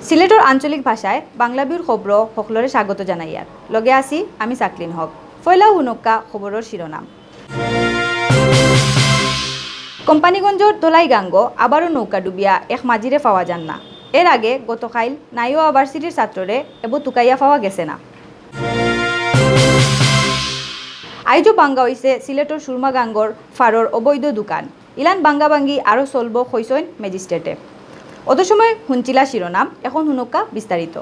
সিলেটর আঞ্চলিক ভাষায় বাংলাভিউর খবর সকলরে স্বাগত জানাইয়ার লগে আছি আমি সাকলিন হক। ফয়লা হুনক্কা খবরের শিরোনাম। কোম্পানিগঞ্জর দোলাইগাঙ্গ আবারও নৌকা ডুবিয়া এক মাঝিরে পাওয়া যান না। এর আগে গতকাল নাইও ইউনিভার্সিটির ছাত্ররে এবো তুকাইয়া পাওয়া গেছে না। আইজও বাঙ্গা হইছে সিলেটর সুরমাগাঙ্গর ফারর অবৈধ দোকান। ইলান বাঙ্গাবাঙ্গি আরও চলব হইসইন ম্যাজিস্ট্রেটে। অত সময় হুঞ্চিলা শিরোনাম, এখন হুনক্কা বিস্তারিত।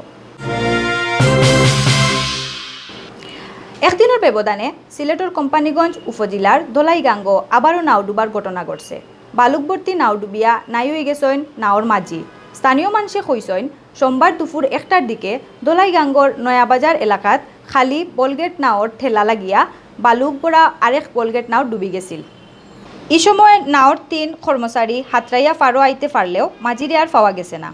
একদিনের ব্যবধানে সিলেটর কোম্পানিগঞ্জ উপজেলার দোলাইগাঙ্গ আবারও নাও ডুবার ঘটনা ঘটছে। বালুকবর্তী নাও ডুবিয়া নাই হয়ে গেছেন নাওর মাঝি। স্থানীয় মানুষে কইসইন সোমবার দুপুর 1টার দিকে দোলাইগাঙ্গর নয়াবাজার এলাকাত খালি বলগেট নাওর ঠেলা লাগিয়া বালুক বড়া আরেক বলগেট নাও ডুবি গেছিল। এই সময় নাওর 3 কর্মচারী হাতরাইয়া ফারো আইতে পারলেও মাঝিরে আর পাওয়া গেছে না।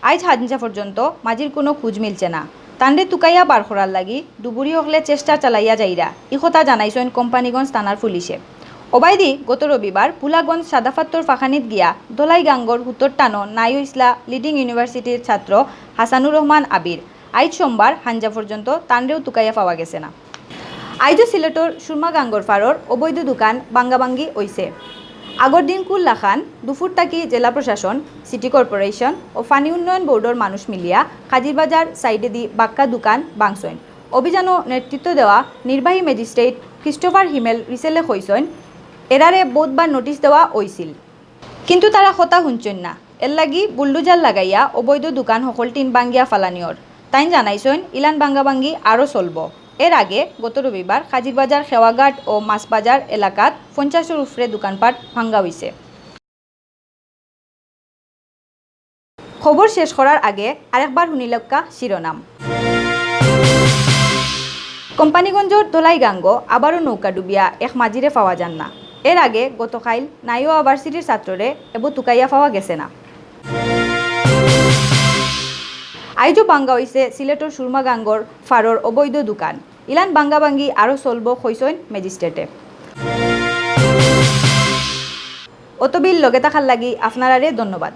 আজ হাজিঞ্জা পর্যন্ত মাঝির কোনো খোঁজ মিলছে না। তান্ডে তুকাইয়া বার করার লাগি ডুবুরি হকলে চেষ্টা চালাইয়া যাইরা ই কথা জানাইছেন কোম্পানিগঞ্জ থানার পুলিশে। ওবায়দি গত রবিবার পুলাগঞ্জ সাদাফাত্তর ফাখানিত গিয়া দোলাইগাঙ্গর হুতর টানো নাইও ইসলা লিডিং ইউনিভার্সিটির ছাত্র হাসানুর রহমান আবির। আজ সোমবার হাঞ্জা পর্যন্ত তান্ডেও তুকাইয়া পাওয়া গেছে না। আইজও সিলেটর সুরমাগাঙ্গর ফারর অবৈধ দোকান বাঙ্গাবাঙ্গি হইছে। আগর দিন কুল্লা খান দুপুর তাকি জেলা প্রশাসন, সিটি কর্পোরেশন ও পানি উন্নয়ন বোর্ডের মানুষ মিলিয়া কাজিরবাজার সাইডে দি বাক্কা দোকান বাংসইন। অভিযানও নেতৃত্ব দেওয়া নির্বাহী ম্যাজিস্ট্রেট ক্রিস্টোফার হিমেল রিসেলে কইসইন এরারে বহুতবার নোটিশ দেওয়া হইছিল, কিন্তু তারা কথা শুনছেন না। এর লাগি বুলডোজার লাগাইয়া অবৈধ দোকান সকল টিন বাঙ্গিয়া ফালানিয়র। তাই জানাইছেন ইলান বাঙ্গাবাঙ্গি আরও চলব। এর আগে গত রবিবার কাজিরবাজার খেওয়াঘাট ও মাছবাজার এলাকাত 50-এর উপরে দোকানপাট ভাঙ্গা হয়েছে। খবর শেষ করার আগে আরেকবার শুনিলক্কা শিরোনাম। কোম্পানিগঞ্জর দোলাইগাঙ্গ আবারও নৌকা ডুবিয়া এক মাঝিরে পাওয়া যান না। এর আগে গতকাল নাইও ইউনিভার্সিটির ছাত্ররে এবো তুকাইয়া পাওয়া গেছে না। আইজও বাঙ্গা হইছে সিলেটর সুরমাগাঙ্গর ফারর অবৈধ দোকান। ইলান বাঙ্গাবাঙ্গি আরও চলব হইসইন ম্যাজিস্ট্রেটে। অতবিল লগে থাকার লাগি আপনারারে ধন্যবাদ।